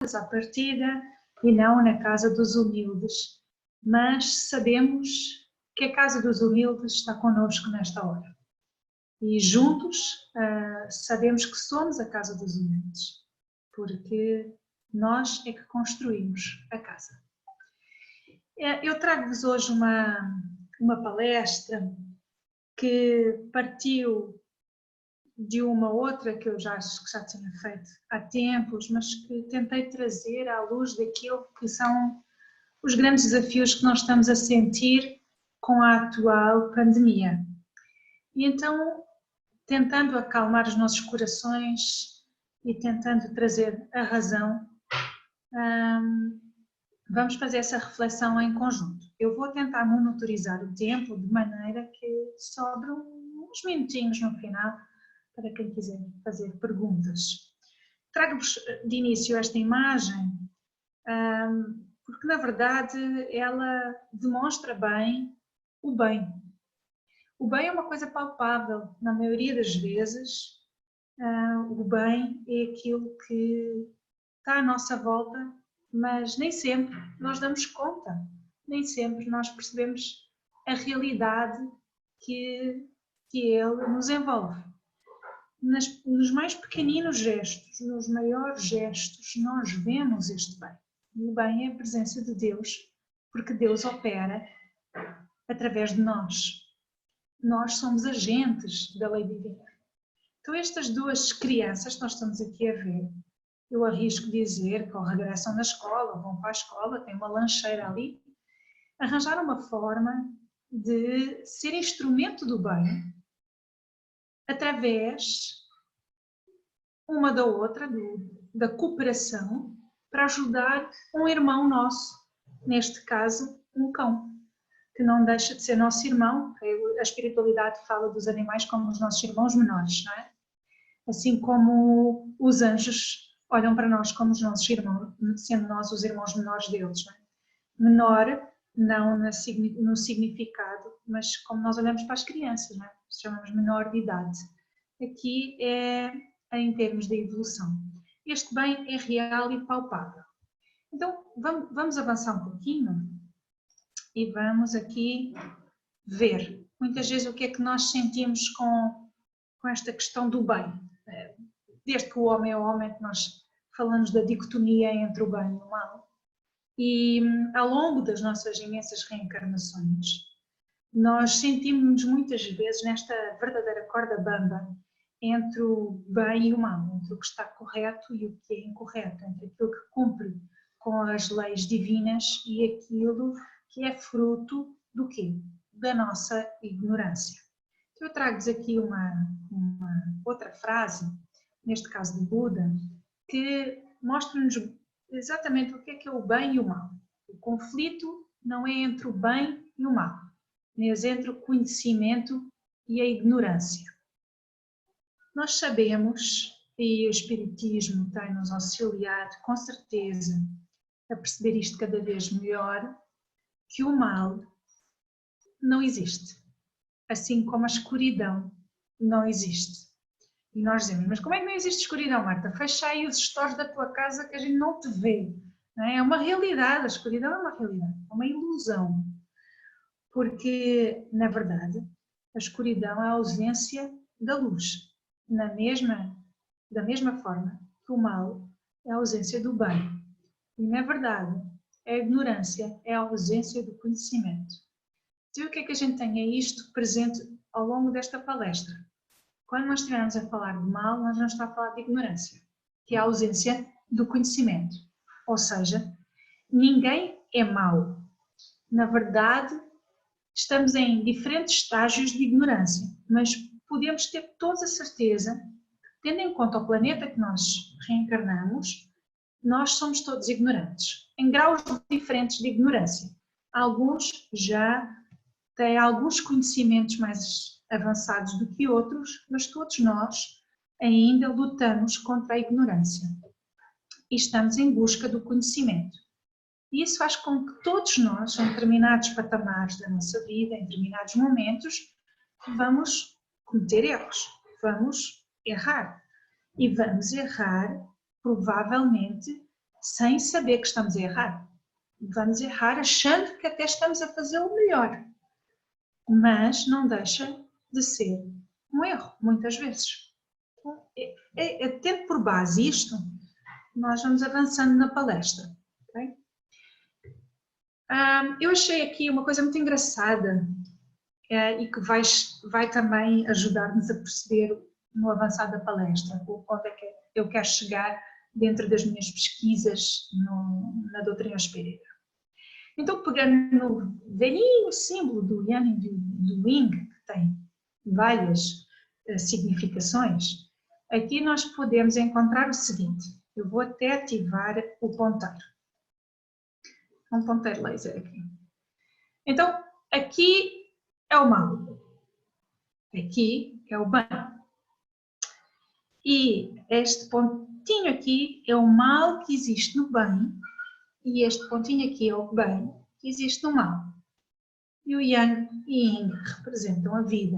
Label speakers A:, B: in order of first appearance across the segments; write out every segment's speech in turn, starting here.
A: à partida e não na casa dos humildes, mas sabemos que a casa dos humildes está connosco nesta hora. E juntos sabemos que somos a casa dos humildes, porque nós é que construímos a casa. Eu trago-vos hoje uma palestra que partiu de uma outra que eu já acho que já tinha feito há tempos, mas que tentei trazer à luz daquilo que são os grandes desafios que nós estamos a sentir com a atual pandemia. E então, tentando acalmar os nossos corações e tentando trazer a razão, vamos fazer essa reflexão em conjunto. Eu vou tentar monitorizar o tempo de maneira que sobram uns minutinhos no final para quem quiser fazer perguntas. Trago-vos de início esta imagem porque, na verdade, ela demonstra bem o bem. O bem é uma coisa palpável. Na maioria das vezes, o bem é aquilo que está à nossa volta, mas nem sempre nós damos conta, nem sempre nós percebemos a realidade que ele nos envolve. Nos mais pequeninos gestos, nos maiores gestos, nós vemos este bem. E o bem é a presença de Deus, porque Deus opera através de nós. Nós somos agentes da lei divina. Então estas duas crianças que nós estamos aqui a ver, eu arrisco dizer que ao regressam da escola, vão para a escola, tem uma lancheira ali, arranjaram uma forma de ser instrumento do bem através uma da outra, da cooperação, para ajudar um irmão nosso, neste caso um cão, que não deixa de ser nosso irmão. A espiritualidade fala dos animais como os nossos irmãos menores, não é? Assim como os anjos olham para nós como os nossos irmãos, sendo nós os irmãos menores deles, não é? Menor, não no significado, mas como nós olhamos para as crianças, não é? Chamamos menor de idade. Aqui é em termos de evolução. Este bem é real e palpável. Então, vamos avançar um pouquinho e vamos aqui ver, muitas vezes, o que é que nós sentimos com esta questão do bem. Desde que o homem é homem, que nós falamos da dicotomia entre o bem e o mal. E ao longo das nossas imensas reencarnações, nós sentimos-nos muitas vezes nesta verdadeira corda bamba entre o bem e o mal, entre o que está correto e o que é incorreto, entre aquilo que cumpre com as leis divinas e aquilo que é fruto do quê? Da nossa ignorância. Então eu trago-vos aqui uma outra frase, neste caso de Buda, que mostra-nos exatamente o que é o bem e o mal. O conflito não é entre o bem e o mal, mas entre o conhecimento e a ignorância. Nós sabemos, e o Espiritismo tem-nos auxiliado com certeza a perceber isto cada vez melhor, que o mal não existe, assim como a escuridão não existe. E nós dizemos, mas como é que não existe escuridão, Marta? Fecha aí os stores da tua casa que a gente não te vê. Não é? É uma realidade, a escuridão é uma realidade, é uma ilusão. Porque, na verdade, a escuridão é a ausência da luz. Da mesma forma que o mal é a ausência do bem. E, na verdade, a ignorância é a ausência do conhecimento. Então, o que é que a gente tem? É isto presente ao longo desta palestra. Quando nós estivermos a falar de mal, nós não estamos a falar de ignorância, que é a ausência do conhecimento. Ou seja, ninguém é mau. Na verdade, estamos em diferentes estágios de ignorância, mas podemos ter toda a certeza, tendo em conta o planeta que nós reencarnamos, nós somos todos ignorantes, em graus diferentes de ignorância. Alguns já têm alguns conhecimentos mais avançados do que outros, mas todos nós ainda lutamos contra a ignorância e estamos em busca do conhecimento. E isso faz com que todos nós, em determinados patamares da nossa vida, em determinados momentos, vamos cometer erros, vamos errar. E vamos errar, provavelmente, sem saber que estamos a errar. Vamos errar achando que até estamos a fazer o melhor. Mas não deixa de ser um erro, muitas vezes. Tendo por base isto, nós vamos avançando na palestra. Okay? Eu achei aqui uma coisa muito engraçada e que vai também ajudar-nos a perceber no avançar da palestra onde é que eu quero chegar dentro das minhas pesquisas na doutrina espírita. Então, pegando no velhinho símbolo do Yang e do Yin, que tem várias significações, aqui nós podemos encontrar o seguinte. Eu vou até ativar o ponteiro. Um ponteiro laser aqui. Então, aqui é o mal. Aqui é o bem. E este pontinho aqui é o mal que existe no bem. E este pontinho aqui é o bem que existe no mal. E o Yang e Yin representam a vida.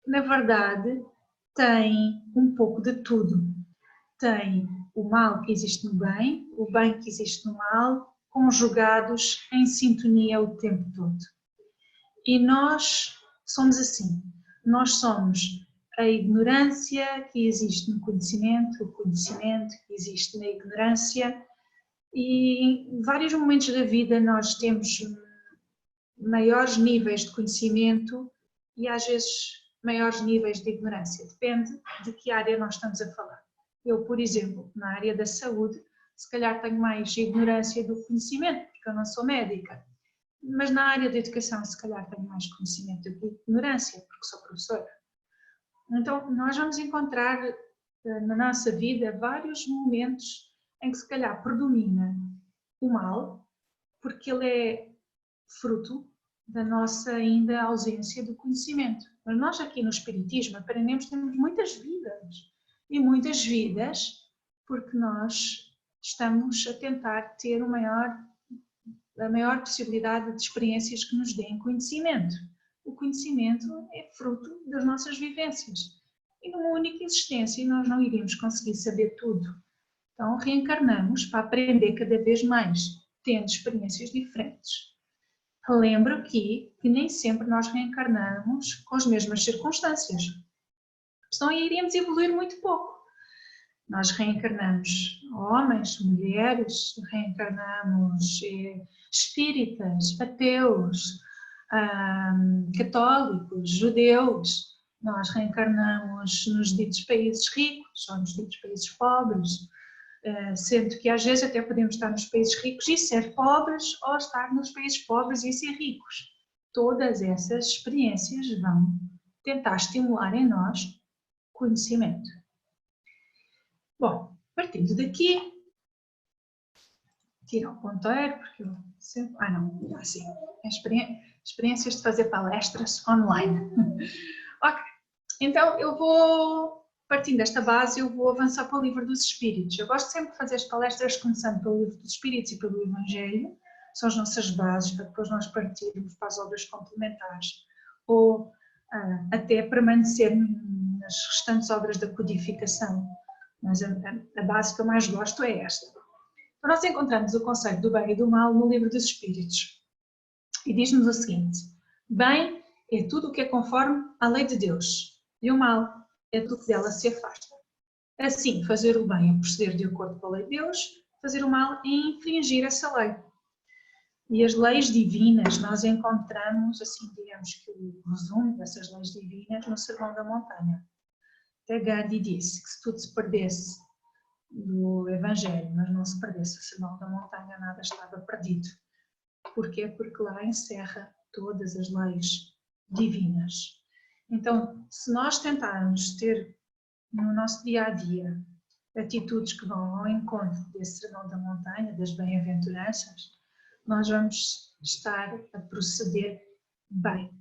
A: Na verdade, tem um pouco de tudo. Tem o mal que existe no bem, o bem que existe no mal, conjugados em sintonia o tempo todo. E nós somos assim. Nós somos a ignorância que existe no conhecimento, o conhecimento que existe na ignorância. E em vários momentos da vida nós temos maiores níveis de conhecimento e às vezes maiores níveis de ignorância. Depende de que área nós estamos a falar. Eu, por exemplo, na área da saúde, se calhar tenho mais ignorância do que conhecimento, porque eu não sou médica. Mas na área da educação, se calhar tenho mais conhecimento do que ignorância, porque sou professora. Então, nós vamos encontrar na nossa vida vários momentos em que se calhar predomina o mal, porque ele é fruto da nossa ainda ausência do conhecimento. Mas nós aqui no Espiritismo aprendemos que temos muitas vidas, e muitas vidas porque nós estamos a tentar ter a maior possibilidade de experiências que nos deem conhecimento. O conhecimento é fruto das nossas vivências. E numa única existência nós não iríamos conseguir saber tudo. Então reencarnamos para aprender cada vez mais, tendo experiências diferentes. Relembro aqui que nem sempre nós reencarnamos com as mesmas circunstâncias. Senão iríamos evoluir muito pouco. Nós reencarnamos homens, mulheres, reencarnamos espíritas, ateus, católicos, judeus. Nós reencarnamos nos ditos países ricos ou nos ditos países pobres, sendo que às vezes até podemos estar nos países ricos e ser pobres ou estar nos países pobres e ser ricos. Todas essas experiências vão tentar estimular em nós conhecimento. Bom, partindo daqui, tira o ponteiro, porque eu sempre... não, assim, experiências de fazer palestras online. Ok, então eu vou, partindo desta base, eu vou avançar para o Livro dos Espíritos. Eu gosto sempre de fazer as palestras começando pelo Livro dos Espíritos e pelo Evangelho, são as nossas bases, para depois nós partirmos para as obras complementares, ou até permanecer nas restantes obras da codificação. Mas a base que eu mais gosto é esta. Então, nós encontramos o conceito do bem e do mal no Livro dos Espíritos. E diz-nos o seguinte: bem é tudo o que é conforme à lei de Deus, e o mal é tudo que dela se afasta. Assim, fazer o bem é proceder de acordo com a lei de Deus, fazer o mal é infringir essa lei. E as leis divinas nós encontramos, assim, digamos que o resumo dessas leis divinas no Sermão da Montanha. Até Gandhi disse que se tudo se perdesse do Evangelho, mas não se perdesse o Sermão da Montanha, nada estava perdido. Porquê? Porque lá encerra todas as leis divinas. Então, se nós tentarmos ter no nosso dia-a-dia atitudes que vão ao encontro desse Sermão da Montanha, das bem-aventuranças, nós vamos estar a proceder bem.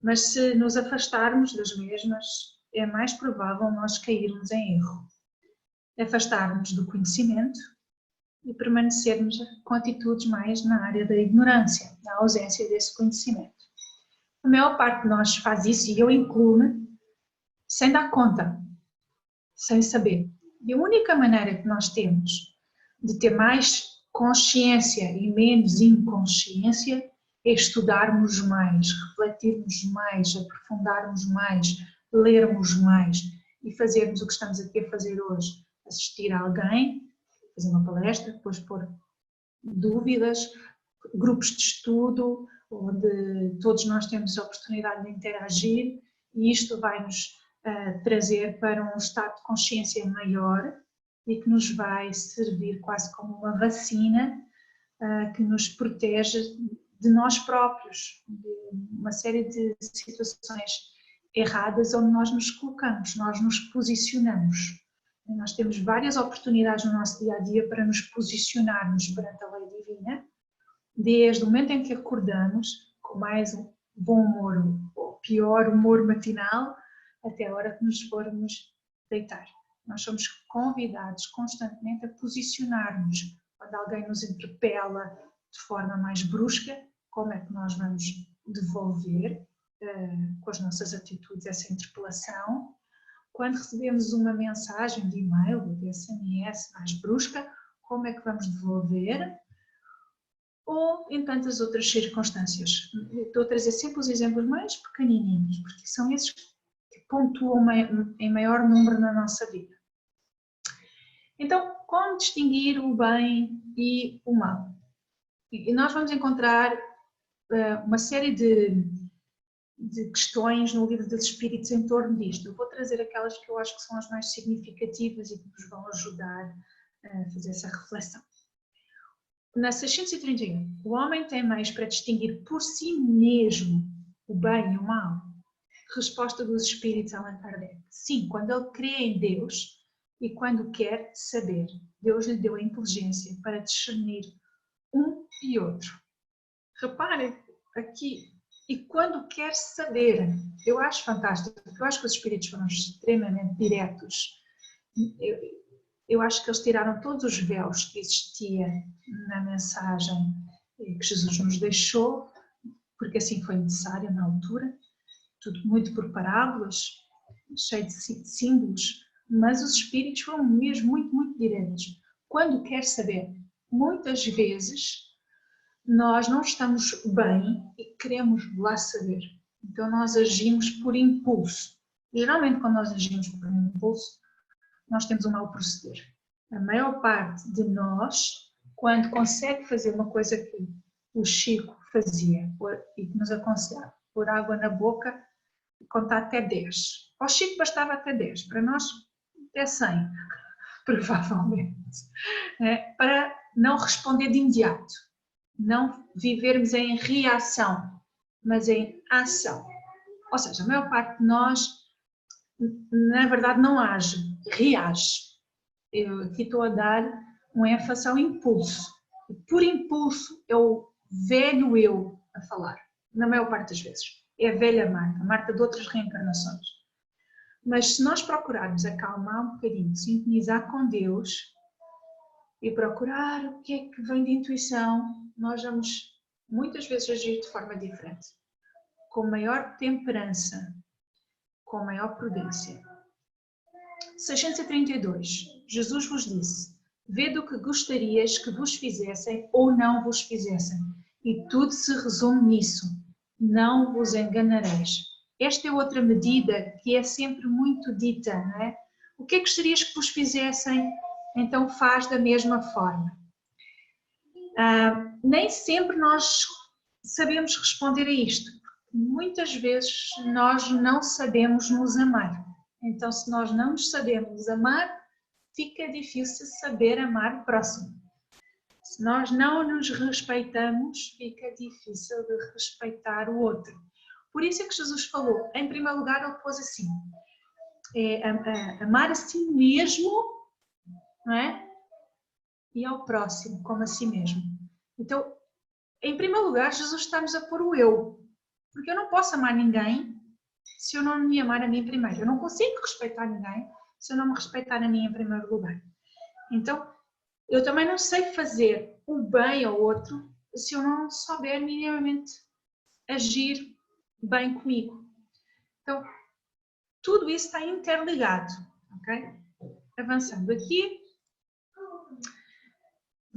A: Mas se nos afastarmos das mesmas, é mais provável nós cairmos em erro. Afastarmos do conhecimento e permanecermos com atitudes mais na área da ignorância, na ausência desse conhecimento. A maior parte de nós faz isso, e eu incluo-me, sem dar conta, sem saber. E a única maneira que nós temos de ter mais consciência e menos inconsciência é estudarmos mais, refletirmos mais, aprofundarmos mais, lermos mais e fazermos o que estamos aqui a fazer hoje. Assistir a alguém, fazer uma palestra, depois pôr dúvidas, grupos de estudo, onde todos nós temos a oportunidade de interagir e isto vai-nos trazer para um estado de consciência maior e que nos vai servir quase como uma vacina que nos protege de nós próprios, de uma série de situações erradas onde nós nos colocamos, nós nos posicionamos. Nós temos várias oportunidades no nosso dia-a-dia para nos posicionarmos perante a lei divina, desde o momento em que acordamos, com mais um bom humor ou pior humor matinal, até a hora que nos formos deitar. Nós somos convidados constantemente a posicionar-nos. Quando alguém nos interpela de forma mais brusca, como é que nós vamos devolver com as nossas atitudes essa interpelação? Quando recebemos uma mensagem de e-mail ou de SMS mais brusca, como é que vamos devolver? Ou em tantas outras circunstâncias. Estou a trazer sempre os exemplos mais pequenininhos, porque são esses que pontuam em maior número na nossa vida. Então, como distinguir o bem e o mal? E nós vamos encontrar uma série de questões no Livro dos Espíritos em torno disto. Eu vou trazer aquelas que eu acho que são as mais significativas e que nos vão ajudar a fazer essa reflexão. Na 631, o homem tem meios para distinguir por si mesmo o bem e o mal? Resposta dos Espíritos a Allan Kardec. Sim, quando ele crê em Deus e quando quer saber. Deus lhe deu a inteligência para discernir um e outro. Reparem aqui, e quando quer saber, eu acho fantástico, eu acho que os Espíritos foram extremamente diretos. Eu acho que eles tiraram todos os véus que existia na mensagem que Jesus nos deixou, porque assim foi necessário na altura, tudo muito por parábolas, cheio de símbolos, mas os Espíritos foram mesmo muito, muito diretos. Quando quer saber, muitas vezes nós não estamos bem e queremos lá saber, então nós agimos por impulso. Geralmente quando nós agimos por impulso, nós temos um mau proceder. A maior parte de nós, quando consegue fazer uma coisa que o Chico fazia e que nos aconselhava, pôr água na boca e contar até 10. Ao Chico bastava até 10, para nós até 100, provavelmente. Para não responder de imediato, não vivermos em reação, mas em ação. Ou seja, a maior parte de nós, na verdade, não age, reage. Eu aqui estou a dar um ênfase ao impulso. Por impulso é o velho eu a falar, na maior parte das vezes. É a velha Marta, a Marta de outras reencarnações. Mas se nós procurarmos acalmar um bocadinho, sintonizar com Deus e procurar o que é que vem de intuição, nós vamos muitas vezes agir de forma diferente, com maior temperança, com maior prudência. 632. Jesus vos disse: vede o que gostarias que vos fizessem ou não vos fizessem, e tudo se resume nisso: não vos enganareis. Esta é outra medida que é sempre muito dita, não é? O que é que gostarias que vos fizessem? Então faz da mesma forma. Nem sempre nós sabemos responder a isto. Muitas vezes nós não sabemos nos amar. Então, se nós não nos sabemos amar, fica difícil saber amar o próximo. Se nós não nos respeitamos, fica difícil de respeitar o outro. Por isso é que Jesus falou, em primeiro lugar, ele pôs assim, amar a si mesmo, não é? E ao próximo, como a si mesmo. Então, em primeiro lugar, Jesus está-nos a pôr o eu. Porque eu não posso amar ninguém se eu não me amar a mim primeiro. Eu não consigo respeitar ninguém se eu não me respeitar a mim em primeiro lugar. Então, eu também não sei fazer o bem ao outro se eu não souber minimamente agir bem comigo. Então, tudo isso está interligado, ok? Avançando aqui.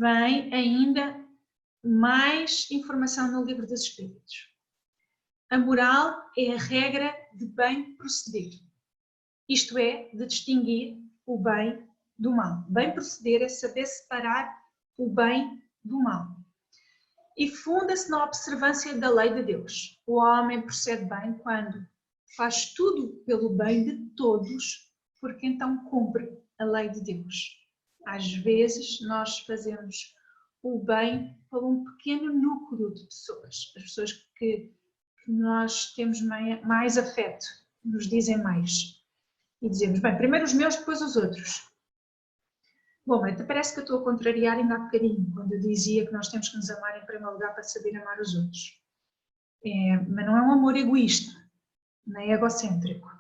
A: vem ainda mais informação no Livro dos Espíritos. A moral é a regra de bem proceder. Isto é, de distinguir o bem do mal. Bem proceder é saber separar o bem do mal. E funda-se na observância da lei de Deus. O homem procede bem quando faz tudo pelo bem de todos, porque então cumpre a lei de Deus. Às vezes nós fazemos o bem para um pequeno núcleo de pessoas, as pessoas que nós temos mais afeto, nos dizem mais. E dizemos, bem, primeiro os meus, depois os outros. Bom, até parece que eu estou a contrariar ainda há bocadinho, quando eu dizia que nós temos que nos amar em primeiro lugar para saber amar os outros. Mas não é um amor egoísta, nem egocêntrico.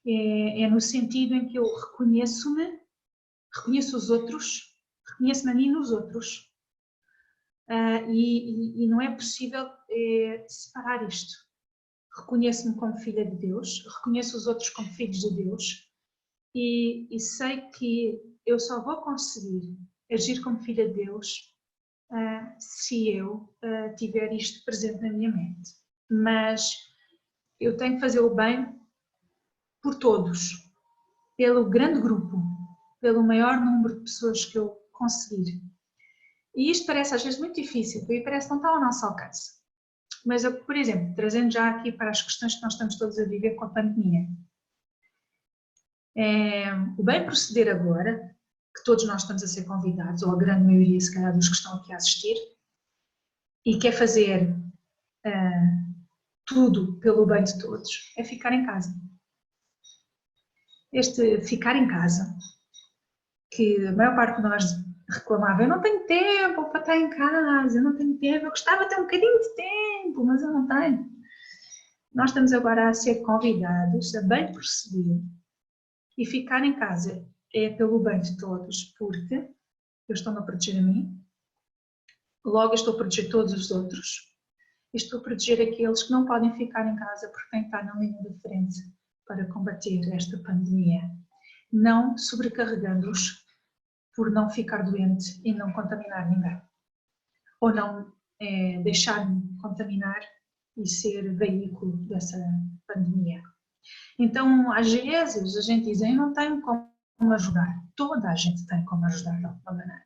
A: É no sentido em que eu reconheço-me, reconheço os outros, reconheço-me a mim nos outros. E não é possível separar isto. Reconheço-me como filha de Deus, reconheço os outros como filhos de Deus e sei que eu só vou conseguir agir como filha de Deus se eu tiver isto presente na minha mente. Mas eu tenho que fazer o bem por todos, pelo grande grupo, pelo maior número de pessoas que eu conseguir. E isto parece às vezes muito difícil, porque parece que não está ao nosso alcance. Mas, eu, por exemplo, trazendo já aqui para as questões que nós estamos todos a viver com a pandemia. O bem proceder agora, que todos nós estamos a ser convidados, ou a grande maioria, se calhar, dos que estão aqui a assistir, e quer fazer tudo pelo bem de todos, é ficar em casa. Este ficar em casa, que a maior parte de nós reclamava, eu não tenho tempo para estar em casa, eu não tenho tempo, eu gostava de ter um bocadinho de tempo, mas eu não tenho. Nós estamos agora a ser convidados a bem proceder e ficar em casa é pelo bem de todos, porque eu estou-me a proteger a mim, logo eu estou a proteger todos os outros, e estou a proteger aqueles que não podem ficar em casa porque têm que estar na linha de frente para combater esta pandemia, não sobrecarregando-os por não ficar doente e não contaminar ninguém, ou não deixar-me contaminar e ser veículo dessa pandemia. Então, às vezes, a gente diz, eu não tenho como ajudar. Toda a gente tem como ajudar de alguma maneira.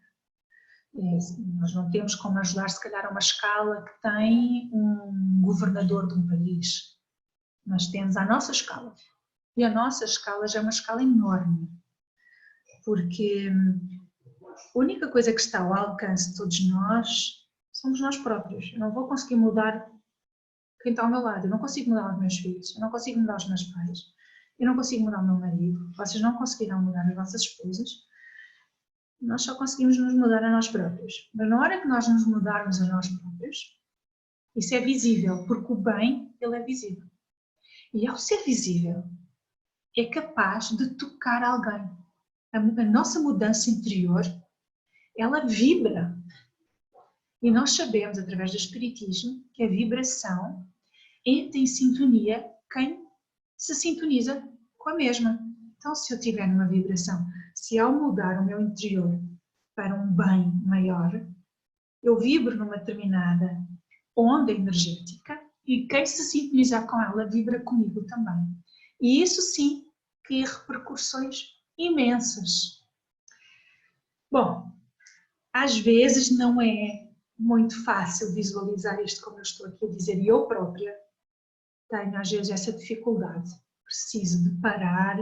A: Nós não temos como ajudar, se calhar, a uma escala que tem um governador de um país, mas temos a nossa escala. E a nossa escala já é uma escala enorme, porque a única coisa que está ao alcance de todos nós somos nós próprios. Eu não vou conseguir mudar quem está ao meu lado, eu não consigo mudar os meus filhos, eu não consigo mudar os meus pais, eu não consigo mudar o meu marido, vocês não conseguirão mudar as vossas esposas, nós só conseguimos nos mudar a nós próprios. Mas na hora que nós nos mudarmos a nós próprios, isso é visível, porque o bem, ele é visível. E ao ser visível, é capaz de tocar alguém. A nossa mudança interior, ela vibra. E nós sabemos, através do Espiritismo, que a vibração entra em sintonia quem se sintoniza com a mesma. Então, se eu tiver numa vibração, se ao mudar o meu interior para um bem maior, eu vibro numa determinada onda energética e quem se sintonizar com ela vibra comigo também. E isso sim cria repercussões imensas. Bom, às vezes não é muito fácil visualizar isto como eu estou aqui a dizer, e eu própria tenho às vezes essa dificuldade. Preciso de parar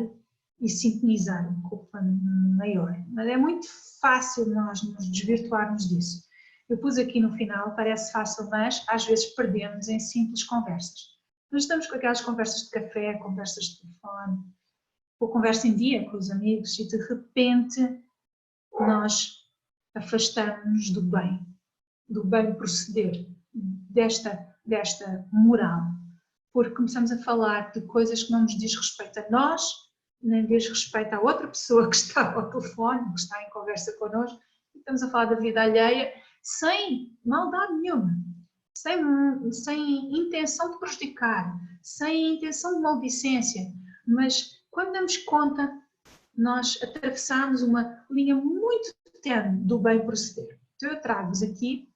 A: e sintonizar com o plano maior. Mas é muito fácil nós nos desvirtuarmos disso. Eu pus aqui no final, parece fácil, mas às vezes perdemos em simples conversas. Nós estamos com aquelas conversas de café, conversas de telefone, ou conversa em dia com os amigos e de repente nós afastamos-nos do bem proceder, desta moral. Porque começamos a falar de coisas que não nos diz respeito a nós, nem diz respeito à outra pessoa que está ao telefone, que está em conversa connosco, e estamos a falar da vida alheia sem maldade nenhuma, sem intenção de prejudicar, sem intenção de maldicência, mas quando damos conta, nós atravessamos uma linha muito pretende do bem proceder. Então eu trago-vos aqui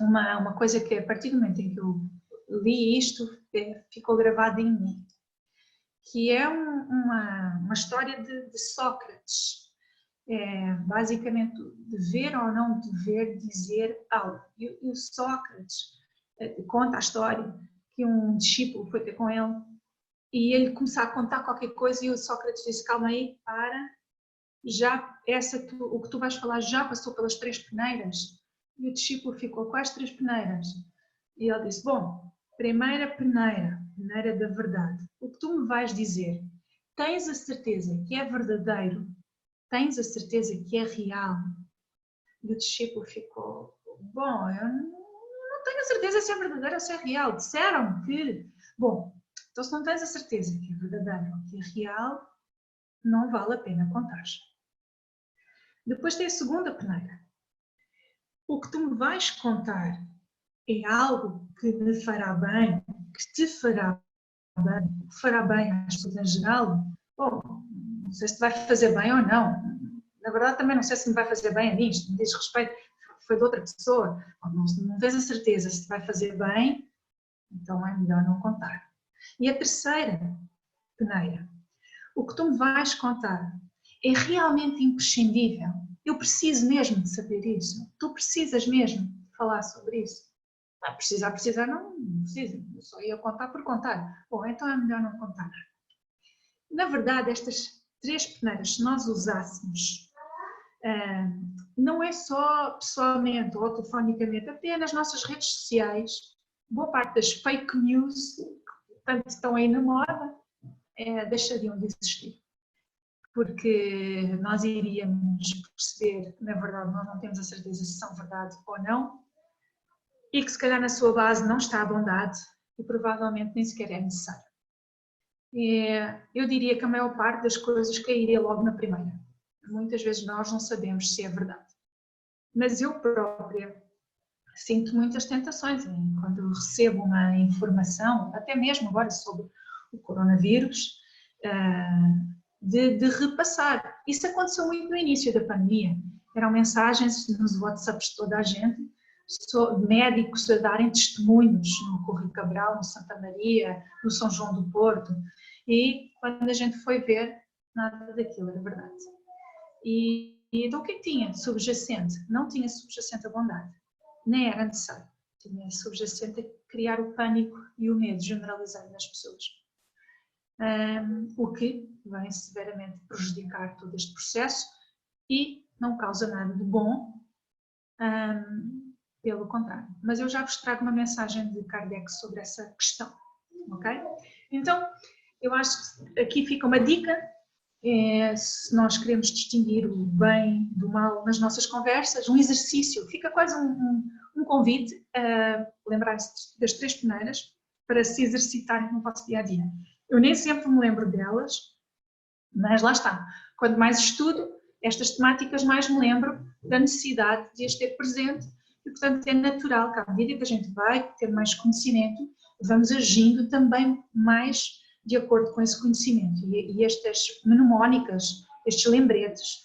A: uma coisa que a partir do momento em que eu li isto, ficou gravado em mim, que é uma história de Sócrates. Basicamente, dever ou não dever dizer algo. E o Sócrates conta a história que um discípulo foi ter com ele e ele começou a contar qualquer coisa e o Sócrates disse, calma aí, para, o que tu vais falar já passou pelas 3 peneiras. E o discípulo ficou, quais 3 peneiras? E ele disse, bom, primeira peneira, peneira da verdade. O que tu me vais dizer, tens a certeza que é verdadeiro? Tens a certeza que é real? E o discípulo ficou, bom, eu não tenho a certeza se é verdadeiro ou se é real. Disseram que, bom, então se não tens a certeza que é verdadeiro ou que é real, não vale a pena contar. Depois tem a segunda peneira. O que tu me vais contar é algo que me fará bem, que te fará bem, que fará bem às pessoas em geral? Bom, não sei se te vai fazer bem ou não. Na verdade, também não sei se me vai fazer bem a mim, isto me diz respeito, foi de outra pessoa. Não tens a certeza se te vai fazer bem, então é melhor não contar. E a terceira peneira. O que tu me vais contar é realmente imprescindível. Eu preciso mesmo de saber isso. Tu precisas mesmo de falar sobre isso. Precisar, não precisa. Eu só ia contar por contar. Bom, então é melhor não contar. Na verdade, estas 3 peneiras, se nós usássemos, não é só pessoalmente ou telefonicamente, até nas nossas redes sociais, boa parte das fake news, que tanto estão aí na moda, deixariam de existir. Porque nós iríamos perceber que, na verdade, nós não temos a certeza se são verdade ou não, e que se calhar na sua base não está a bondade e provavelmente nem sequer é necessário. Eu diria que a maior parte das coisas cairia logo na primeira. Muitas vezes nós não sabemos se é verdade. Mas eu própria sinto muitas tentações quando recebo uma informação, até mesmo agora sobre o coronavírus, de repassar. Isso aconteceu muito no início da pandemia. Eram mensagens nos WhatsApps de toda a gente, médicos a darem testemunhos no Correio Cabral, no Santa Maria, no São João do Porto. E quando a gente foi ver, nada daquilo era verdade. E então o que tinha subjacente? Não tinha subjacente a bondade. Nem era necessário. Tinha subjacente a criar o pânico e o medo generalizado nas pessoas. O que vem severamente prejudicar todo este processo e não causa nada de bom, pelo contrário. Mas eu já vos trago uma mensagem de Kardec sobre essa questão, ok? Então, eu acho que aqui fica uma dica, se nós queremos distinguir o bem do mal nas nossas conversas, um exercício, fica quase um convite a lembrar-se das 3 peneiras para se exercitarem no vosso dia-a-dia. Eu nem sempre me lembro delas, mas lá está. Quanto mais estudo estas temáticas, mais me lembro da necessidade de as ter presente e, portanto, é natural que à medida que a gente vai ter mais conhecimento, vamos agindo também mais de acordo com esse conhecimento. E estas mnemónicas, estes lembretes,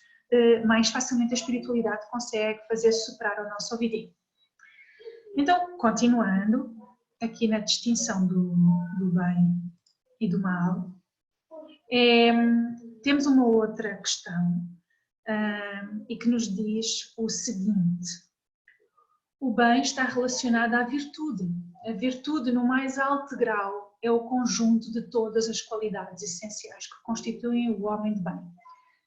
A: mais facilmente a espiritualidade consegue fazer superar o nosso ouvidinho. Então, continuando aqui na distinção do bem e do mal, temos uma outra questão e que nos diz o seguinte: o bem está relacionado à virtude. A virtude, no mais alto grau, é o conjunto de todas as qualidades essenciais que constituem o homem de bem.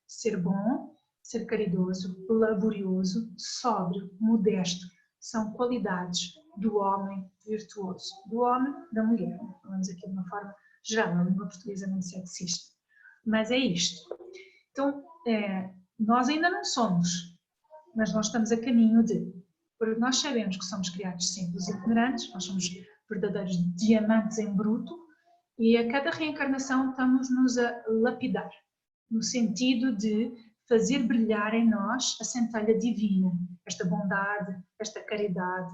A: Ser bom, ser caridoso, laborioso, sóbrio, modesto, são qualidades do homem virtuoso, do homem, da mulher. Falamos aqui de uma forma geral, a língua portuguesa não é sexista. Mas é isto. Então, nós ainda não somos, mas nós estamos a caminho de. Porque nós sabemos que somos criados simples e ignorantes, nós somos verdadeiros diamantes em bruto e a cada reencarnação estamos-nos a lapidar, no sentido de fazer brilhar em nós a centelha divina, esta bondade, esta caridade,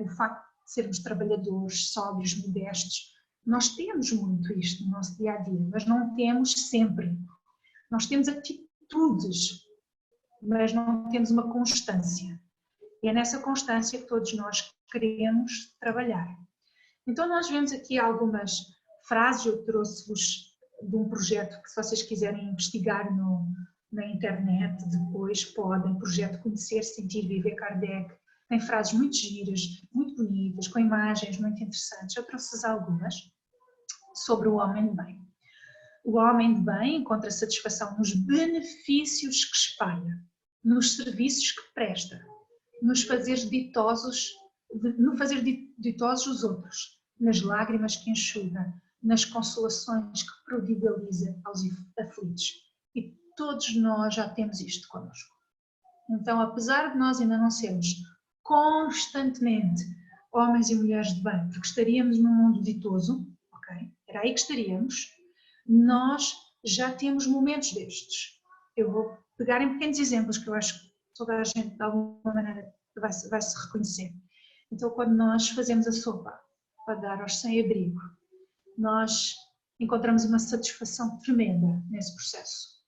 A: o facto de sermos trabalhadores, sóbrios, modestos. Nós temos muito isto no nosso dia-a-dia, mas não temos sempre. Nós temos atitudes mas não temos uma constância. E é nessa constância que todos nós queremos trabalhar. Então nós vemos aqui algumas frases, eu trouxe-vos de um projeto que, se vocês quiserem investigar na internet, depois podem, projeto Conhecer, Sentir, Viver Kardec, tem frases muito giras, muito bonitas, com imagens muito interessantes. Eu trouxe-vos algumas sobre o homem de bem. O homem de bem encontra satisfação nos benefícios que espalha, nos serviços que presta, no fazer ditosos os outros, nas lágrimas que enxuga, nas consolações que prodigaliza aos aflitos. E todos nós já temos isto connosco. Então, apesar de nós ainda não sermos constantemente homens e mulheres de bem, porque estaríamos num mundo ditoso, ok? Era aí que estaríamos, nós já temos momentos destes. Eu vou pegar em pequenos exemplos que eu acho que toda a gente, de alguma maneira, vai se reconhecer. Então, quando nós fazemos a sopa para dar aos sem-abrigo, nós encontramos uma satisfação tremenda nesse processo.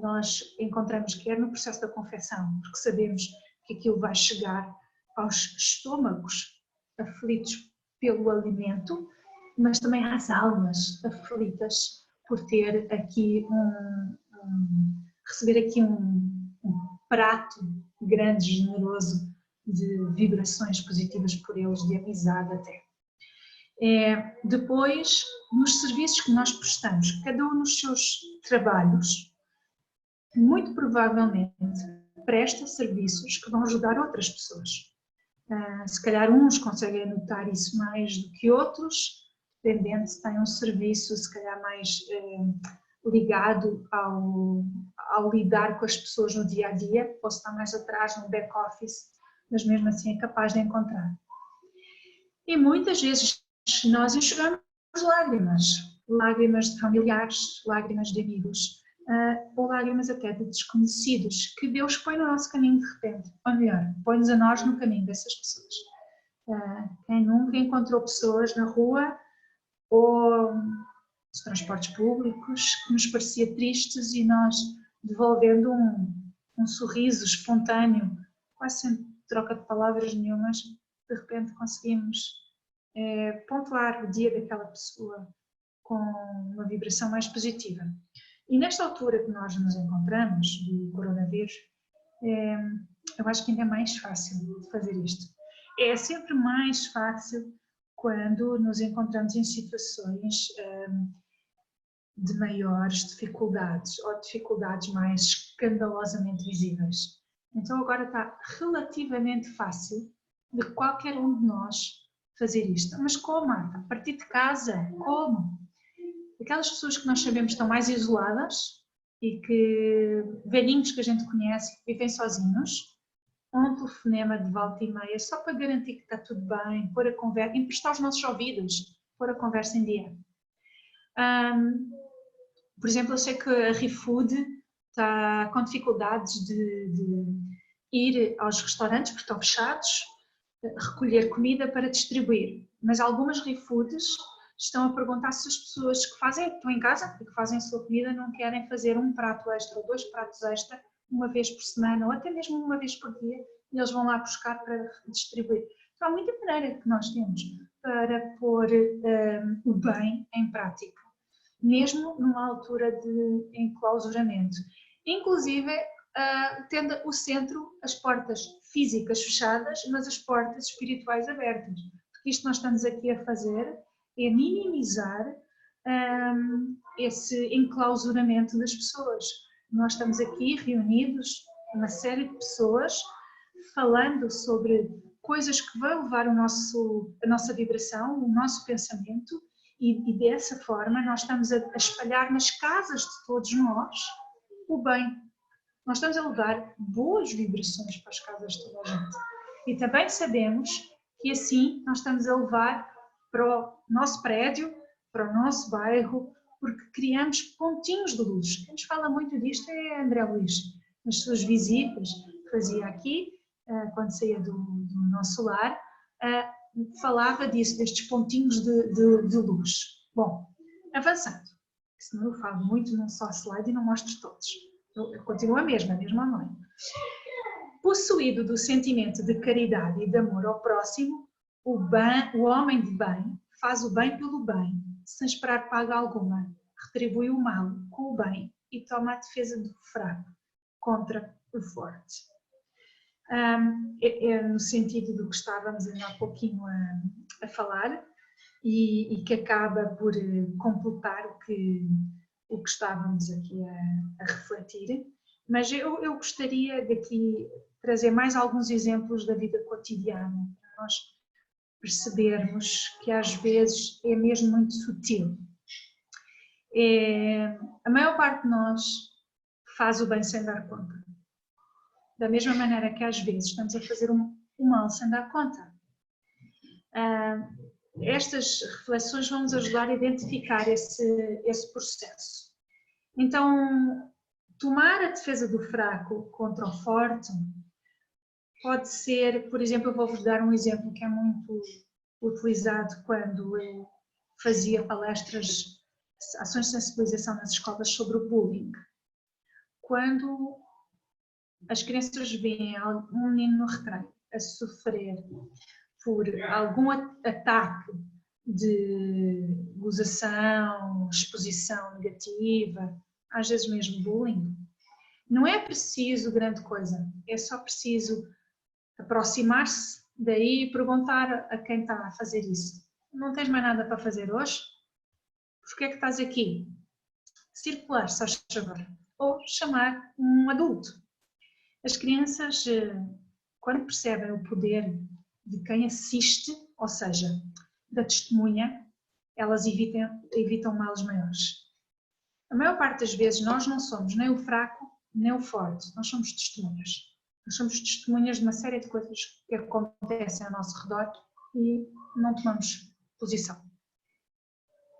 A: Nós encontramos, quer no processo da confecção, porque sabemos que aquilo vai chegar aos estômagos aflitos pelo alimento, mas também às almas aflitas por ter aqui receber aqui um prato grande, generoso, de vibrações positivas por eles, de amizade até. Depois, nos serviços que nós prestamos, cada um nos seus trabalhos, muito provavelmente presta serviços que vão ajudar outras pessoas. Se calhar uns conseguem notar isso mais do que outros, dependendo se tem um serviço, se calhar mais ligado ao lidar com as pessoas no dia a dia, posso estar mais atrás no back office, mas mesmo assim é capaz de encontrar. E muitas vezes nós enxugamos lágrimas de familiares, lágrimas de amigos, ou lágrimas até de desconhecidos, que Deus põe no nosso caminho de repente, ou melhor, põe-nos a nós no caminho dessas pessoas. Quem nunca encontrou pessoas na rua ou nos transportes públicos que nos parecia tristes e nós devolvendo um sorriso espontâneo, quase sem troca de palavras nenhumas, de repente conseguimos pontuar o dia daquela pessoa com uma vibração mais positiva. E nesta altura que nós nos encontramos, do coronavírus, eu acho que ainda é mais fácil de fazer isto. É sempre mais fácil quando nos encontramos em situações de maiores dificuldades ou dificuldades mais escandalosamente visíveis. Então agora está relativamente fácil de qualquer um de nós fazer isto. Mas como, Marta? A partir de casa? Como? Aquelas pessoas que nós sabemos estão mais isoladas e que, velhinhos que a gente conhece, que vivem sozinhos, um telefonema de volta e meia só para garantir que está tudo bem, pôr a conversa, emprestar os nossos ouvidos, pôr a conversa em dia. Por exemplo, eu sei que a ReFood está com dificuldades de ir aos restaurantes porque estão fechados, recolher comida para distribuir, mas algumas ReFoods estão a perguntar se as pessoas que estão em casa e que fazem a sua comida não querem fazer um prato extra ou 2 pratos extra uma vez por semana ou até mesmo uma vez por dia e eles vão lá buscar para distribuir. Então há muita maneira que nós temos para pôr o bem em prática, mesmo numa altura de enclausuramento. Inclusive tendo o centro, as portas físicas fechadas, mas as portas espirituais abertas. Porque isto nós estamos aqui a fazer é minimizar esse enclausuramento das pessoas. Nós estamos aqui reunidos, uma série de pessoas, falando sobre coisas que vão levar a nossa vibração, o nosso pensamento, e dessa forma nós estamos a espalhar nas casas de todos nós o bem. Nós estamos a levar boas vibrações para as casas de toda a gente. E também sabemos que assim nós estamos a levar para o nosso prédio, para o nosso bairro, porque criamos pontinhos de luz. Quem nos fala muito disto é André Luís, nas suas visitas que fazia aqui, quando saía do nosso lar, falava disso, destes pontinhos de luz. Bom, avançando, senão eu falo muito num só slide e não mostro todos. continua a mesma mãe. Possuído do sentimento de caridade e de amor ao próximo, o homem de bem faz o bem pelo bem, sem esperar paga alguma, retribui o mal com o bem e toma a defesa do fraco contra o forte. É no sentido do que estávamos ainda há pouquinho a falar e que acaba por completar o que estávamos aqui a refletir, mas eu gostaria de aqui trazer mais alguns exemplos da vida cotidiana, para nós percebermos que às vezes é mesmo muito sutil. A maior parte de nós faz o bem sem dar conta. Da mesma maneira que às vezes estamos a fazer o mal sem dar conta. Estas reflexões vão nos ajudar a identificar esse processo. Então, tomar a defesa do fraco contra o forte pode ser, por exemplo, eu vou-vos dar um exemplo que é muito utilizado quando eu fazia palestras, ações de sensibilização nas escolas sobre o bullying. Quando as crianças veem um menino no recreio a sofrer por algum ataque de gozação, exposição negativa, às vezes mesmo bullying, não é preciso grande coisa, é só preciso aproximar-se daí e perguntar a quem está a fazer isso: não tens mais nada para fazer hoje? Porquê é que estás aqui? Circular, se faz favor. Ou chamar um adulto. As crianças, quando percebem o poder de quem assiste, ou seja, da testemunha, elas evitam males maiores. A maior parte das vezes nós não somos nem o fraco, nem o forte, nós somos testemunhas. Nós somos testemunhas de uma série de coisas que acontecem ao nosso redor e não tomamos posição.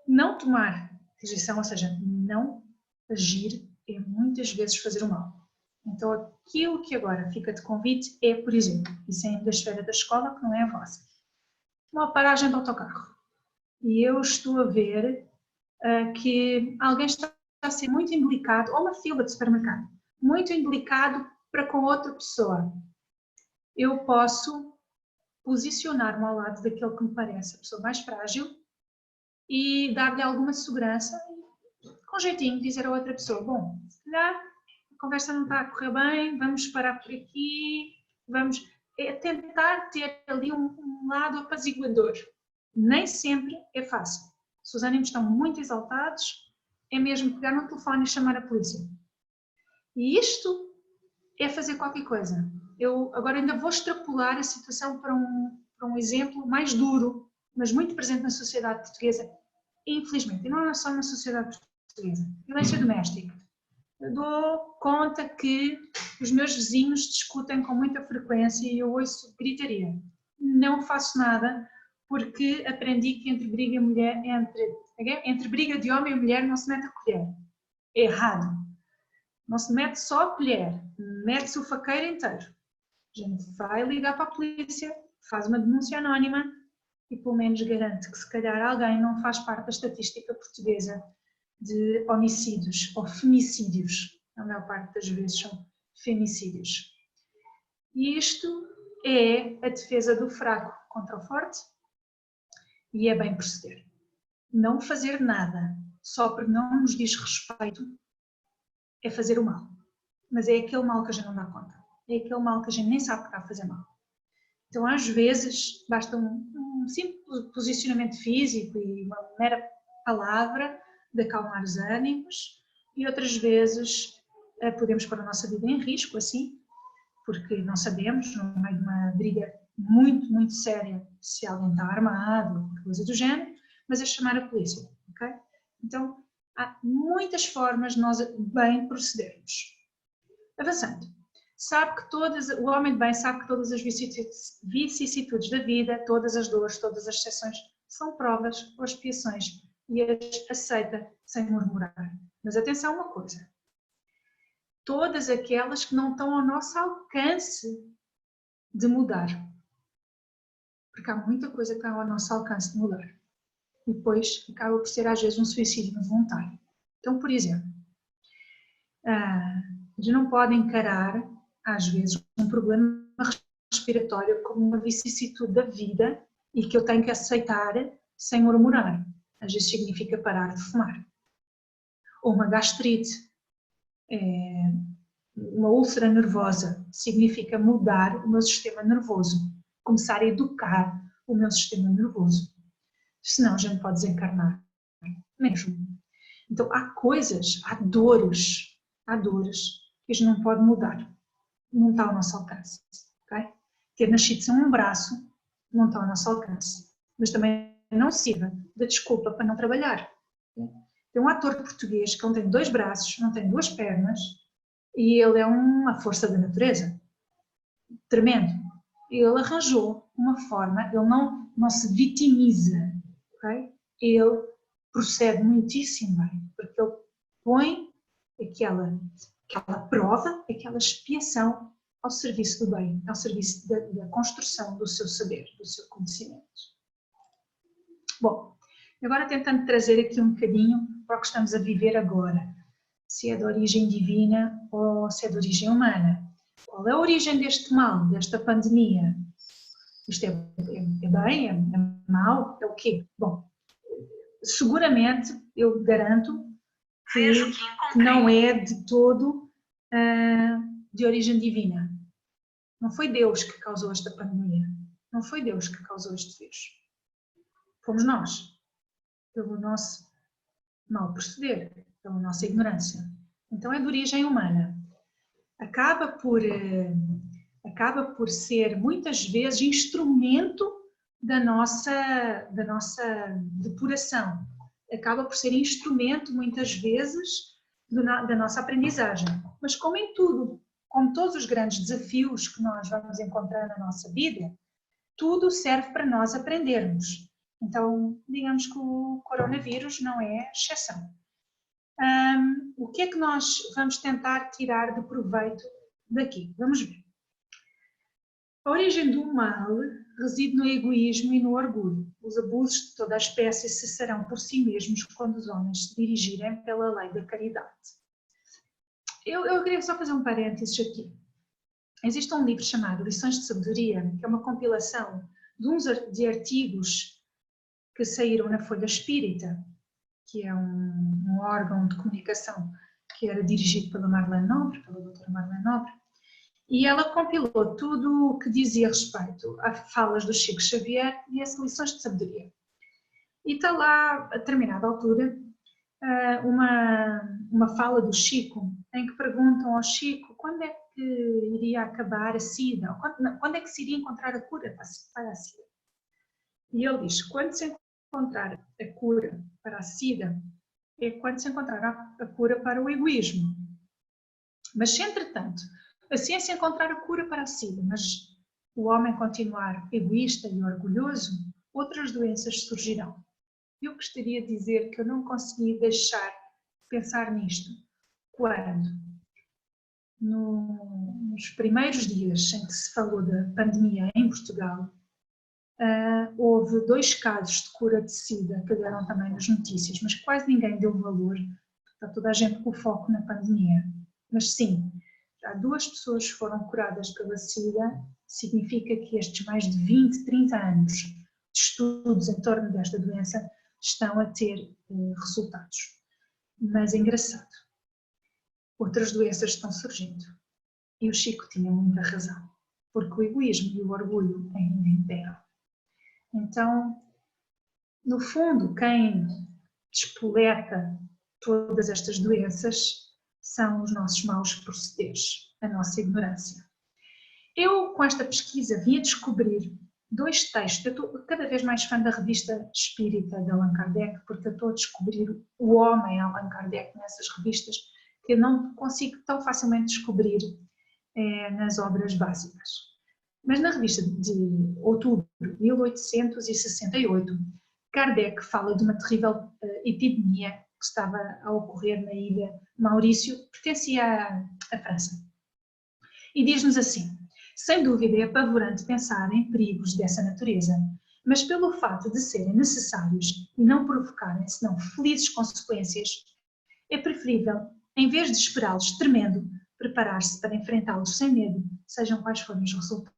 A: Não tomar posição, ou seja, não agir, é muitas vezes fazer o mal. Então aquilo que agora fica de convite é, por exemplo, e saindo da esfera da escola, que não é a vossa, uma paragem de autocarro. E eu estou a ver que alguém está a ser muito indelicado, ou uma fila de supermercado, muito indelicado para com outra pessoa. Eu posso posicionar-me ao lado daquele que me parece a pessoa mais frágil e dar-lhe alguma segurança, com jeitinho, dizer a outra pessoa: bom, se calhar a conversa não está a correr bem, vamos parar por aqui, vamos tentar ter ali um lado apaziguador. Nem sempre é fácil. Se os ânimos estão muito exaltados, é mesmo pegar no telefone e chamar a polícia. E isto é fazer qualquer coisa. Eu agora ainda vou extrapolar a situação para um exemplo mais duro, mas muito presente na sociedade portuguesa, infelizmente. E não é só na sociedade portuguesa. Violência doméstica. Eu dou conta que os meus vizinhos discutem com muita frequência e eu ouço gritaria. Não faço nada porque aprendi que entre briga de homem e mulher não se mete a colher. É errado. Não se mete só a colher, mete-se o faqueiro inteiro. A gente vai ligar para a polícia, faz uma denúncia anónima e pelo menos garante que se calhar alguém não faz parte da estatística portuguesa de homicídios ou femicídios. A maior parte das vezes são femicídios. E isto é a defesa do fraco contra o forte e é bem proceder. Não fazer nada só porque não nos diz respeito é fazer o mal. Mas é aquele mal que a gente não dá conta. É aquele mal que a gente nem sabe que está a fazer mal. Então, às vezes, basta um simples posicionamento físico e uma mera palavra de acalmar os ânimos, e outras vezes podemos pôr a nossa vida em risco, assim, porque não sabemos, no meio de uma briga muito, muito séria, se alguém está armado, coisa do género, mas é chamar a polícia, ok? Então, há muitas formas de nós bem procedermos. Avançando. O homem de bem sabe que todas as vicissitudes da vida, todas as dores, todas as exceções são provas ou expiações e as aceita sem murmurar. Mas atenção a uma coisa. Todas aquelas que não estão ao nosso alcance de mudar. Porque há muita coisa que está ao nosso alcance de mudar. E depois acaba por ser às vezes um suicídio involuntário. Então, por exemplo, gente não pode encarar, às vezes, um problema respiratório como uma vicissitude da vida e que eu tenho que aceitar sem murmurar. Às vezes significa parar de fumar. Ou uma gastrite, uma úlcera nervosa, significa mudar o meu sistema nervoso, começar a educar o meu sistema nervoso. Senão a gente pode desencarnar mesmo. Então há coisas, há dores que a gente não pode mudar. Não está ao nosso alcance. Okay? Ter nascido sem um braço não está ao nosso alcance. Mas também não sirva de desculpa para não trabalhar. Tem um ator português que não tem 2 braços, não tem 2 pernas e ele é uma força da natureza. Tremendo. Ele arranjou uma forma, ele não se vitimiza. Okay? Ele procede muitíssimo bem, porque ele põe aquela prova, aquela expiação ao serviço do bem, ao serviço da construção do seu saber, do seu conhecimento. Bom, agora tentando trazer aqui um bocadinho para o que estamos a viver agora, se é de origem divina ou se é de origem humana. Qual é a origem deste mal, desta pandemia? Isto é bem, é mau, é o quê? Bom, seguramente, eu garanto que não é de todo de origem divina. Não foi Deus que causou esta pandemia. Não foi Deus que causou este vírus. Fomos nós, pelo nosso mau proceder, pela nossa ignorância. Então é de origem humana. Acaba por ser muitas vezes instrumento da nossa depuração. Acaba por ser instrumento muitas vezes da nossa aprendizagem. Mas como em tudo, como todos os grandes desafios que nós vamos encontrar na nossa vida, tudo serve para nós aprendermos. Então, digamos que o coronavírus não é exceção. O que é que nós vamos tentar tirar de proveito daqui? Vamos ver. A origem do mal reside no egoísmo e no orgulho. Os abusos de toda a espécie cessarão por si mesmos quando os homens se dirigirem pela lei da caridade. Eu queria só fazer um parênteses aqui. Existe um livro chamado Lições de Sabedoria, que é uma compilação de artigos que saíram na Folha Espírita, que é um órgão de comunicação que era dirigido pela Marlene Nobre, pela doutora Marlene Nobre, e ela compilou tudo o que dizia respeito a falas do Chico Xavier e as lições de sabedoria. E está lá, a determinada altura, uma fala do Chico, em que perguntam ao Chico quando é que iria acabar a SIDA, quando é que se iria encontrar a cura para a SIDA. E ele diz, quando se encontrar a cura para a SIDA, é quando se encontrar a cura para o egoísmo. Mas se, entretanto, a ciência encontrar a cura para a SIDA, mas o homem continuar egoísta e orgulhoso, outras doenças surgirão. Eu gostaria de dizer que eu não consegui deixar de pensar nisto quando, nos primeiros dias em que se falou da pandemia em Portugal, houve 2 casos de cura de SIDA que deram também nas notícias, mas quase ninguém deu valor, está toda a gente com o foco na pandemia. Mas sim, já 2 pessoas foram curadas pela SIDA, significa que estes mais de 20, 30 anos de estudos em torno desta doença estão a ter resultados. Mas é engraçado, outras doenças estão surgindo. E o Chico tinha muita razão, porque o egoísmo e o orgulho ainda imperam. Então, no fundo, quem despoleta todas estas doenças são os nossos maus procederes, a nossa ignorância. Eu, com esta pesquisa, vim a descobrir 2 textos. Eu estou cada vez mais fã da revista espírita de Allan Kardec, porque eu estou a descobrir o homem Allan Kardec nessas revistas que eu não consigo tão facilmente descobrir nas obras básicas. Mas na revista de outubro de 1868, Kardec fala de uma terrível epidemia que estava a ocorrer na ilha Maurício, que pertencia à França. E diz-nos assim: sem dúvida é apavorante pensar em perigos dessa natureza, mas pelo fato de serem necessários e não provocarem senão felizes consequências, é preferível, em vez de esperá-los tremendo, preparar-se para enfrentá-los sem medo, sejam quais forem os resultados.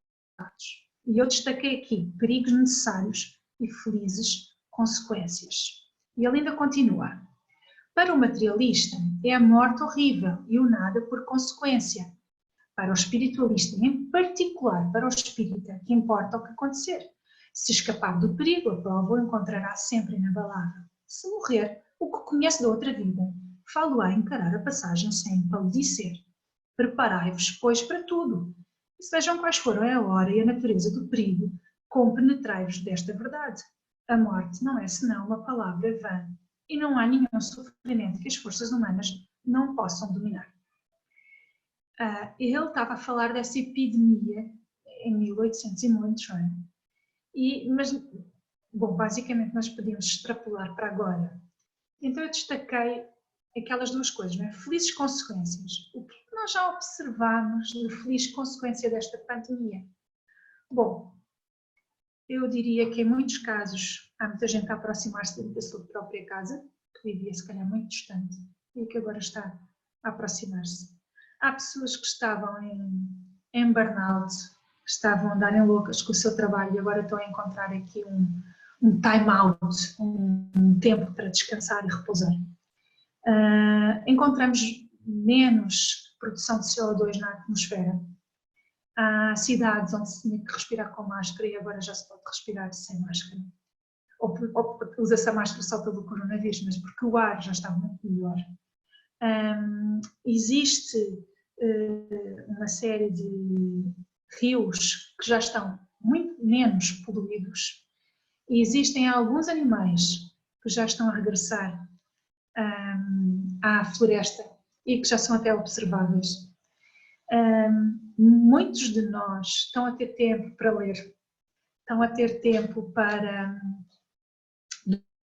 A: E eu destaquei aqui perigos necessários e felizes consequências. E ele ainda continua. Para o materialista, é a morte horrível e o nada por consequência. Para o espiritualista, em particular para o espírita, que importa o que acontecer. Se escapar do perigo, a prova o encontrará sempre inabalável. Se morrer, o que conhece da outra vida, falo-á encarar a passagem sem empalidecer. Preparai-vos, pois, para tudo. E sejam quais forem a hora e a natureza do perigo, compenetrai-vos desta verdade. A morte não é senão uma palavra vã, e não há nenhum sofrimento que as forças humanas não possam dominar. Ele estava a falar dessa epidemia em 1800 e muitos, não é? Mas, bom, basicamente nós podíamos extrapolar para agora. Então eu destaquei aquelas duas coisas, não é? Felizes consequências. O que nós já observamos de feliz consequência desta pandemia? Bom, eu diria que em muitos casos há muita gente a aproximar-se da sua própria casa, que vivia se calhar muito distante e que agora está a aproximar-se. Há pessoas que estavam em burnout, que estavam a andarem loucas com o seu trabalho e agora estão a encontrar aqui um time out, um tempo para descansar e repousar. Encontramos menos produção de CO2 na atmosfera. Há cidades onde se tinha que respirar com máscara e agora já se pode respirar sem máscara. Ou usa-se a máscara só pelo coronavírus, mas porque o ar já está muito melhor. Existe uma série de rios que já estão muito menos poluídos e existem alguns animais que já estão a regressar à floresta e que já são até observáveis. Muitos de nós estão a ter tempo para ler, estão a ter tempo para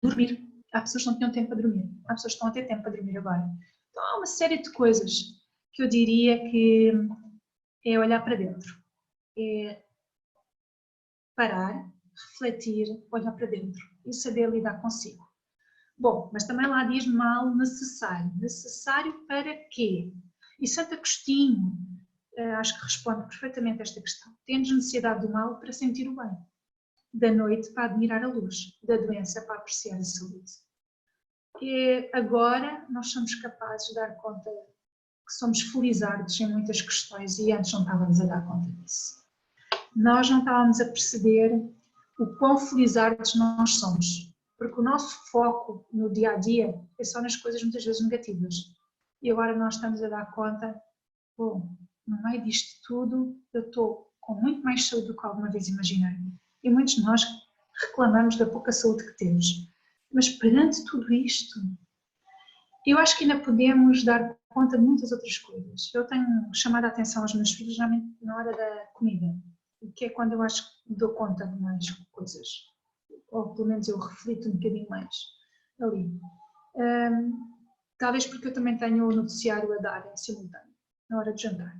A: dormir. Há pessoas que não tinham tempo para dormir, há pessoas que estão a ter tempo para dormir agora. Então há uma série de coisas que eu diria que é olhar para dentro, é parar, refletir, olhar para dentro e saber lidar consigo. Bom, mas também lá diz mal necessário. Necessário para quê? E Santo Agostinho, acho que responde perfeitamente a esta questão. Temos necessidade do mal para sentir o bem, da noite para admirar a luz, da doença para apreciar a saúde. E agora nós somos capazes de dar conta que somos felizardos em muitas questões e antes não estávamos a dar conta disso. Nós não estávamos a perceber o quão felizardos nós somos, porque o nosso foco no dia a dia é só nas coisas muitas vezes negativas. E agora nós estamos a dar conta, bom, no meio disto tudo eu estou com muito mais saúde do que alguma vez imaginei. E muitos de nós reclamamos da pouca saúde que temos. Mas perante tudo isto, eu acho que ainda podemos dar conta de muitas outras coisas. Eu tenho chamado a atenção aos meus filhos geralmente na hora da comida, que é quando eu acho que dou conta de mais coisas. Ou pelo menos eu reflito um bocadinho mais ali. Talvez porque eu também tenho o noticiário a dar em simultâneo, na hora de jantar.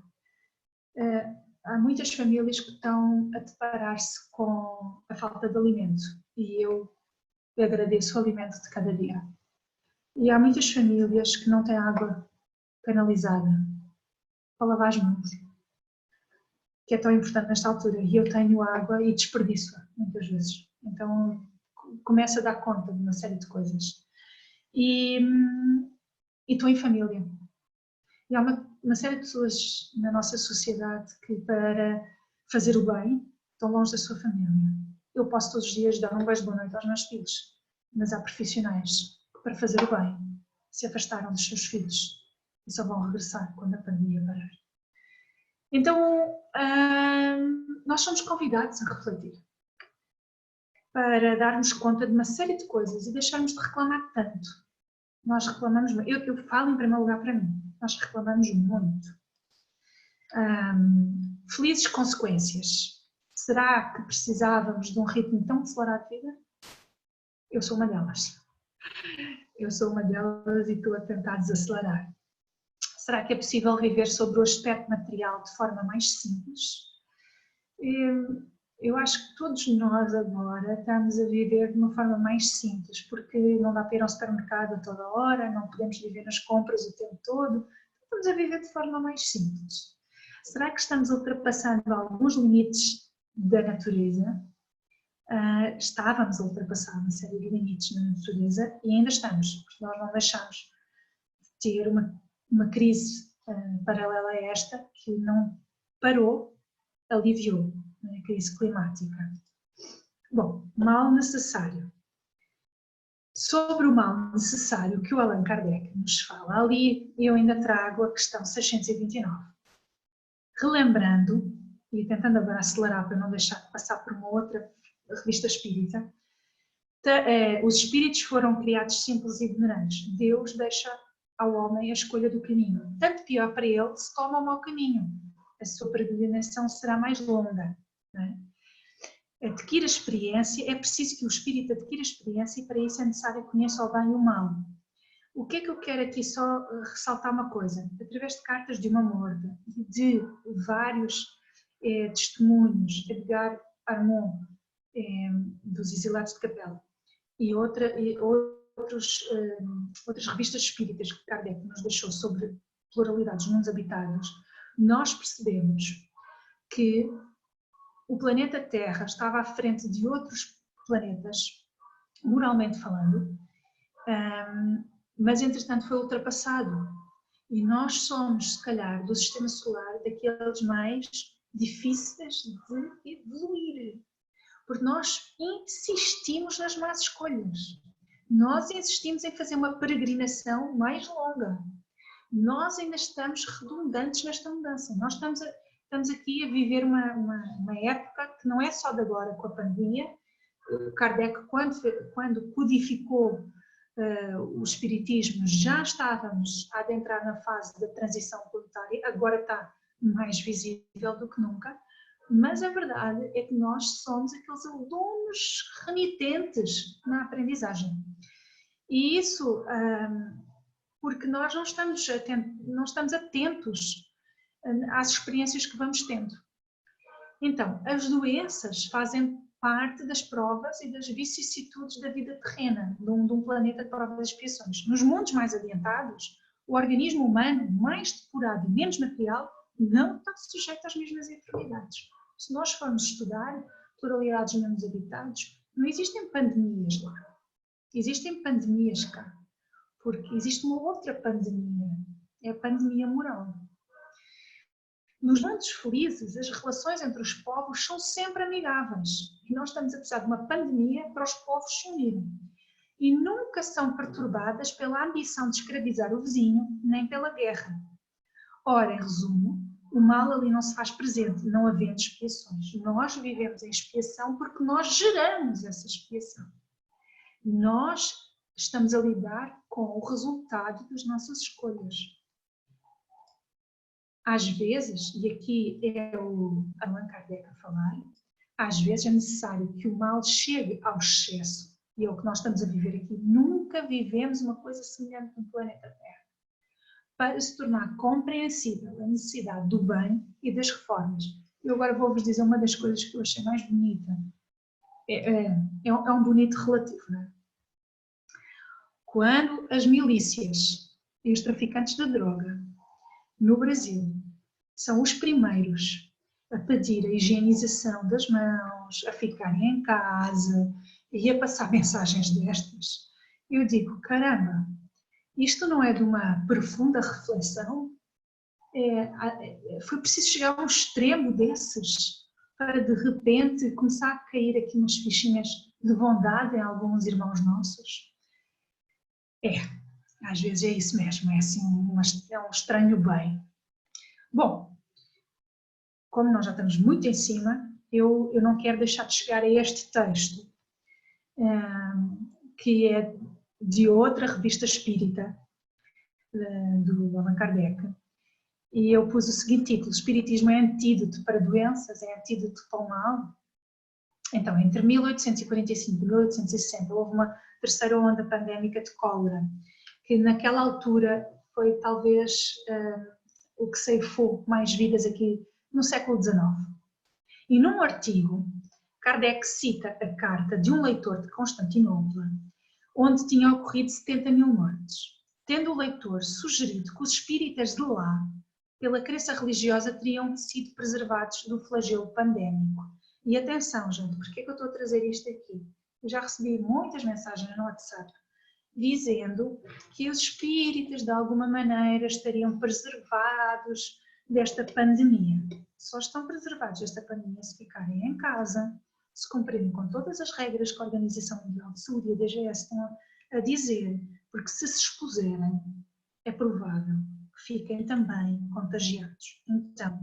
A: Há muitas famílias que estão a deparar-se com a falta de alimento e eu agradeço o alimento de cada dia. E há muitas famílias que não têm água canalizada para lavar as mãos, que é tão importante nesta altura, e eu tenho água e desperdiço-a muitas vezes. Então começo a dar conta de uma série de coisas. E estou em família. E há uma série de pessoas na nossa sociedade que, para fazer o bem, estão longe da sua família. Eu posso todos os dias dar um beijo de boa noite aos meus filhos, mas há profissionais que, para fazer o bem, se afastaram dos seus filhos e só vão regressar quando a pandemia parar. Então, nós somos convidados a refletir para darmos conta de uma série de coisas e deixarmos de reclamar tanto. Nós reclamamos, eu falo em primeiro lugar para mim, nós reclamamos muito. Felizes consequências. Será que precisávamos de um ritmo tão acelerado de vida? Eu sou uma delas. Eu sou uma delas e estou a tentar desacelerar. Será que é possível viver sobre o aspecto material de forma mais simples? Eu acho que todos nós agora estamos a viver de uma forma mais simples, porque não dá para ir ao supermercado a toda hora, não podemos viver nas compras o tempo todo, Vamos a viver de forma mais simples. Será que estamos ultrapassando alguns limites da natureza? Estávamos a ultrapassar uma série de limites na natureza e ainda estamos, porque nós não deixamos de ter uma crise paralela a esta que não parou, aliviou a crise climática. Bom, mal necessário. Sobre o mal necessário que o Allan Kardec nos fala, ali eu ainda trago a questão 629. Relembrando, e tentando agora acelerar para não deixar de passar por uma outra revista espírita, os espíritos foram criados simples e ignorantes. Deus deixa ao homem a escolha do caminho. Tanto pior para ele se toma o mau caminho. A sua peregrinação será mais longa. Não é? Adquire a experiência, é preciso que o espírito adquira a experiência e para isso é necessário que conheça o bem e o mal. O que é que eu quero aqui só ressaltar uma coisa? Através de cartas de uma morta e de vários testemunhos, Edgar Armand, dos Exilados de Capela, e outras revistas espíritas que Kardec nos deixou sobre pluralidade dos mundos habitados, nós percebemos que o planeta Terra estava à frente de outros planetas, moralmente falando, mas entretanto foi ultrapassado. E nós somos, se calhar, do sistema solar, daqueles mais difíceis de evoluir. Porque nós insistimos nas más escolhas. Nós insistimos em fazer uma peregrinação mais longa. Nós ainda estamos redundantes nesta mudança. Nós estamos aqui a viver uma época que não é só de agora com a pandemia. Kardec, quando codificou o espiritismo, já estávamos a adentrar na fase da transição planetária, agora está mais visível do que nunca, mas a verdade é que nós somos aqueles alunos renitentes na aprendizagem. E isso porque nós não estamos atentos às experiências que vamos tendo. Então, as doenças fazem parte das provas e das vicissitudes da vida terrena, de um planeta de provas e expiações. Nos mundos mais adiantados, o organismo humano, mais depurado e menos material, não está sujeito às mesmas enfermidades. Se nós formos estudar pluralidades de mundos habitados, não existem pandemias lá. Existem pandemias cá. Porque existe uma outra pandemia, é a pandemia moral. Nos mundos felizes, as relações entre os povos são sempre amigáveis. E nós estamos a precisar de uma pandemia para os povos se unirem. E nunca são perturbadas pela ambição de escravizar o vizinho, nem pela guerra. Ora, em resumo, o mal ali não se faz presente, não havendo expiações. Nós vivemos em expiação porque nós geramos essa expiação. Nós estamos a lidar com o resultado das nossas escolhas. Às vezes, e aqui é o Allan Kardec a falar, às vezes é necessário que o mal chegue ao excesso. E é o que nós estamos a viver aqui. Nunca vivemos uma coisa semelhante no planeta Terra. Para se tornar compreensível a necessidade do bem e das reformas. Eu agora vou-vos dizer uma das coisas que eu achei mais bonita. É um bonito relativo, não é? Quando as milícias e os traficantes de droga no Brasil são os primeiros a pedir a higienização das mãos, a ficarem em casa e a passar mensagens destas, eu digo, caramba, isto não é de uma profunda reflexão? Foi preciso chegar a um extremo desses para de repente começar a cair aqui umas fichinhas de bondade em alguns irmãos nossos? Às vezes é isso mesmo, é assim é um estranho bem. Bom, como nós já estamos muito em cima, eu não quero deixar de chegar a este texto, que é de outra revista espírita, do Allan Kardec, e eu pus o seguinte título: Espiritismo é antídoto para doenças, é antídoto para o mal. Então, entre 1845 e 1860 houve uma terceira onda pandémica de cólera, que naquela altura foi talvez o que ceifou mais vidas aqui no século XIX. E num artigo, Kardec cita a carta de um leitor de Constantinopla, onde tinha ocorrido 70 mil mortes. tendo o leitor sugerido que os espíritas de lá, pela crença religiosa, teriam sido preservados do flagelo pandémico. E atenção, gente, porque é que eu estou a trazer isto aqui? Eu já recebi muitas mensagens no WhatsApp dizendo que os espíritas, de alguma maneira, estariam preservados desta pandemia. Só estão preservados desta pandemia se ficarem em casa, se cumprirem com todas as regras que a Organização Mundial de Saúde e a DGS estão a dizer, porque se expuserem, é provável que fiquem também contagiados. Então,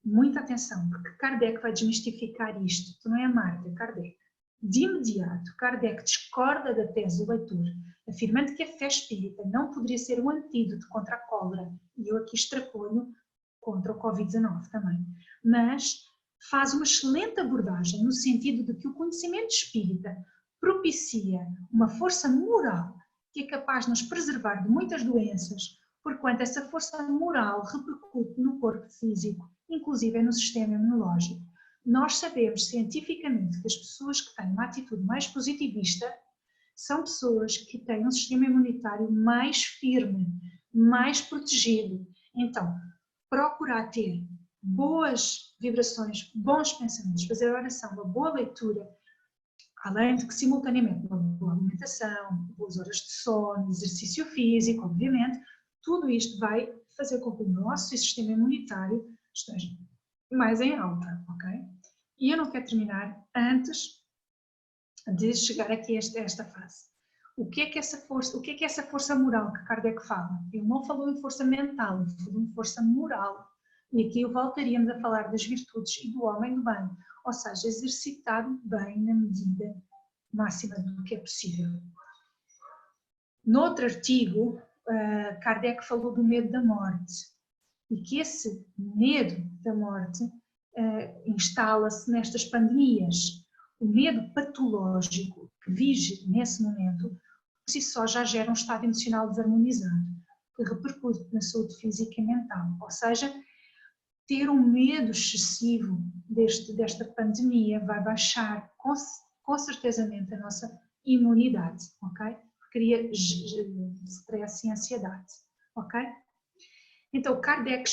A: muita atenção, porque Kardec vai desmistificar isto, que não é a Marta, é Kardec. De imediato, Kardec discorda da tese do leitor, afirmando que a fé espírita não poderia ser um antídoto contra a cólera, e eu aqui extrapolio contra o Covid-19 também, mas faz uma excelente abordagem no sentido de que o conhecimento espírita propicia uma força moral que é capaz de nos preservar de muitas doenças, porquanto essa força moral repercute no corpo físico, inclusive no sistema imunológico. Nós sabemos cientificamente que as pessoas que têm uma atitude mais positivista são pessoas que têm um sistema imunitário mais firme, mais protegido. Então, procurar ter boas vibrações, bons pensamentos, fazer a oração, uma boa leitura, além de que simultaneamente uma boa alimentação, boas horas de sono, exercício físico, obviamente, tudo isto vai fazer com que o nosso sistema imunitário esteja mais em alta, ok? E eu não quero terminar antes de chegar aqui a esta fase. O que é que essa força moral que Kardec fala? Ele não falou em força mental, ele falou em força moral. E aqui voltaríamos a falar das virtudes e do homem do bem, ou seja, exercitar o bem na medida máxima do que é possível. Noutro artigo, Kardec falou do medo da morte e que esse medo da morte instala-se nestas pandemias. O medo patológico que vige nesse momento, por si só já gera um estado emocional desarmonizado, que repercute na saúde física e mental. Ou seja, ter um medo excessivo desta pandemia vai baixar com certezamente a nossa imunidade, ok? Cria stress e ansiedade, ok? Então, Kardec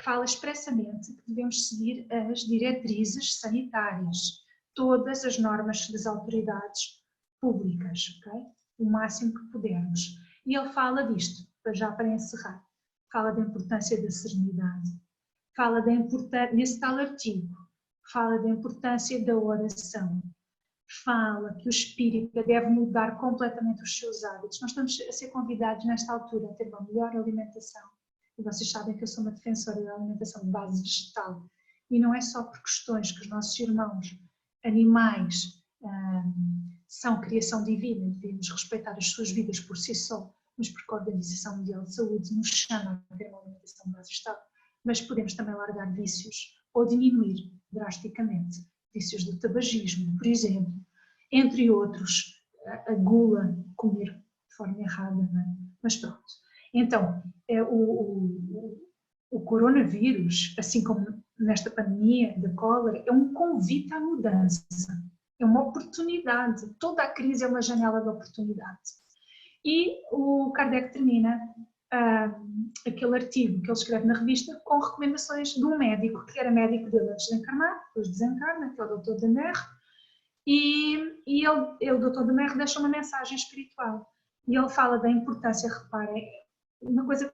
A: fala expressamente que devemos seguir as diretrizes sanitárias, todas as normas das autoridades públicas, ok? O máximo que pudermos. E ele fala disto, já para encerrar, fala da importância da serenidade, fala da importância, nesse tal artigo, fala da importância da oração, fala que o espírita deve mudar completamente os seus hábitos. Nós estamos a ser convidados nesta altura a ter uma melhor alimentação. E vocês sabem que eu sou uma defensora da alimentação de base vegetal. E não é só por questões que os nossos irmãos animais são criação divina e devemos respeitar as suas vidas por si só, mas porque a Organização Mundial de Saúde nos chama a ter uma alimentação de base vegetal. Mas podemos também largar vícios ou diminuir drasticamente vícios do tabagismo, por exemplo, entre outros, a gula, comer de forma errada, não é? Mas pronto. Então, o coronavírus, assim como nesta pandemia da cólera, é um convite à mudança, é uma oportunidade, toda a crise é uma janela de oportunidade. E o Kardec termina aquele artigo que ele escreve na revista com recomendações de um médico, que era médico dele antes de encarnar, depois desencarna, que é o Dr. Demerre, e o Dr. Demerre deixa uma mensagem espiritual. E ele fala da importância, reparem, uma coisa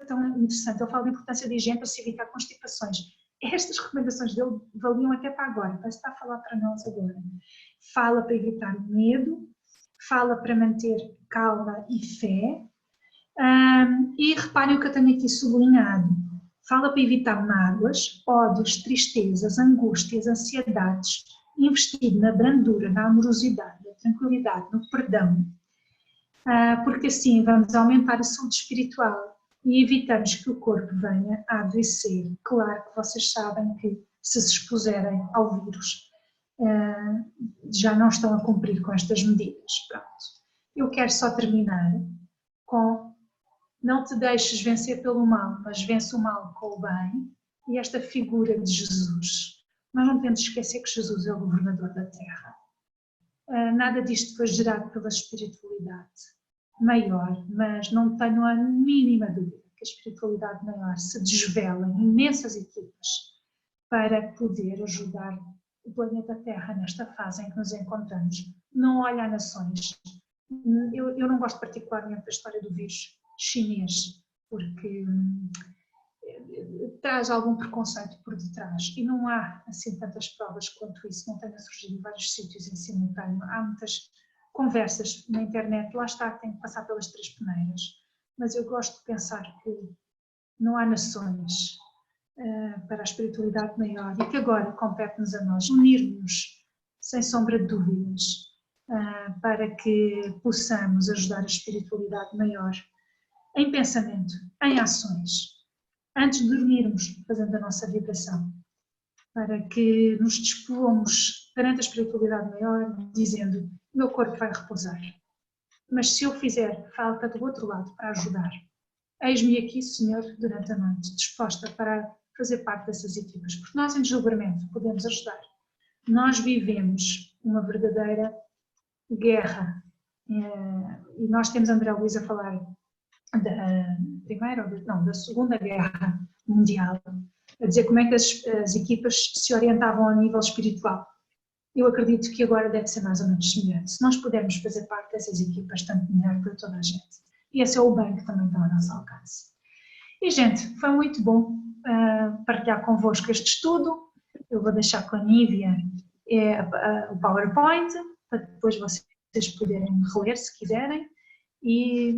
A: tão interessante, ele fala da importância de higiene para se evitar constipações. Estas recomendações dele valiam até para agora, parece que está a falar para nós agora. Fala para evitar o medo, fala para manter calma e fé, e reparem o que eu tenho aqui sublinhado. Fala para evitar mágoas, ódios, tristezas, angústias, ansiedades, investir na brandura, na amorosidade, na tranquilidade, no perdão, porque assim vamos aumentar a saúde espiritual e evitamos que o corpo venha a adoecer. Claro que vocês sabem que se expuserem ao vírus, já não estão a cumprir com estas medidas. Pronto. Eu quero só terminar com: não te deixes vencer pelo mal, mas vence o mal com o bem, e esta figura de Jesus. Nós não podemos esquecer que Jesus é o governador da Terra. Nada disto foi gerado pela espiritualidade. maior, mas não tenho a mínima dúvida que a espiritualidade maior se desvela em imensas equipas para poder ajudar o planeta Terra nesta fase em que nos encontramos. Não olha a nações. Eu não gosto particularmente da história do vírus chinês, porque traz algum preconceito por detrás e não há assim tantas provas quanto isso, não tenha surgido em vários sítios em simultâneo. Há muitas conversas na internet, lá está, tem que passar pelas três peneiras, mas eu gosto de pensar que não há nações para a espiritualidade maior e que agora compete-nos a nós unirmos sem sombra de dúvidas para que possamos ajudar a espiritualidade maior em pensamento, em ações, antes de dormirmos, fazendo a nossa vibração, para que nos dispomos perante a espiritualidade maior, dizendo: meu corpo vai repousar, mas se eu fizer falta do outro lado para ajudar, eis-me aqui, Senhor, durante a noite, disposta para fazer parte dessas equipas, porque nós em desdobramento podemos ajudar. Nós vivemos uma verdadeira guerra e nós temos André Luiz a falar da primeira, não, da Segunda Guerra Mundial, a dizer como é que as equipas se orientavam a nível espiritual. Eu acredito que agora deve ser mais ou menos semelhante. Se nós pudermos fazer parte dessas equipas, tanto melhor para toda a gente. E esse é o bem que também está ao nosso alcance. E, gente, foi muito bom partilhar convosco este estudo. Eu vou deixar com a Nívia o PowerPoint, para depois vocês poderem reler, se quiserem. E